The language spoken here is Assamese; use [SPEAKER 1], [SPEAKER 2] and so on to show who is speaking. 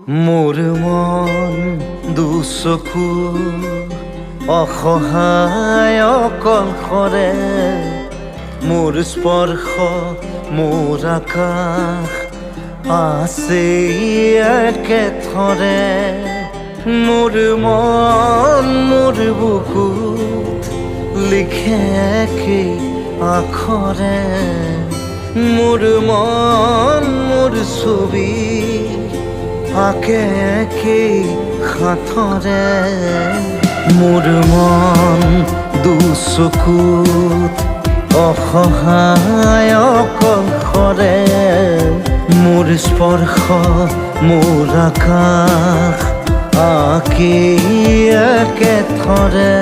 [SPEAKER 1] মোৰ মন দুচকু অসহায় অকলশৰে, মোৰ স্পৰ্শ মোৰ আকাশ আছে একেথৰে। মোৰ মন মোৰ বুকুত লিখে একেই আখৰে, মোৰ মন মোৰ ছবি আঁকে একেই সাঁথৰে। মোৰ মন দুচকুত অসহায় অকলশৰে, মোৰ স্পৰ্শ মোৰ আকাশ আঁকি একেথৰে।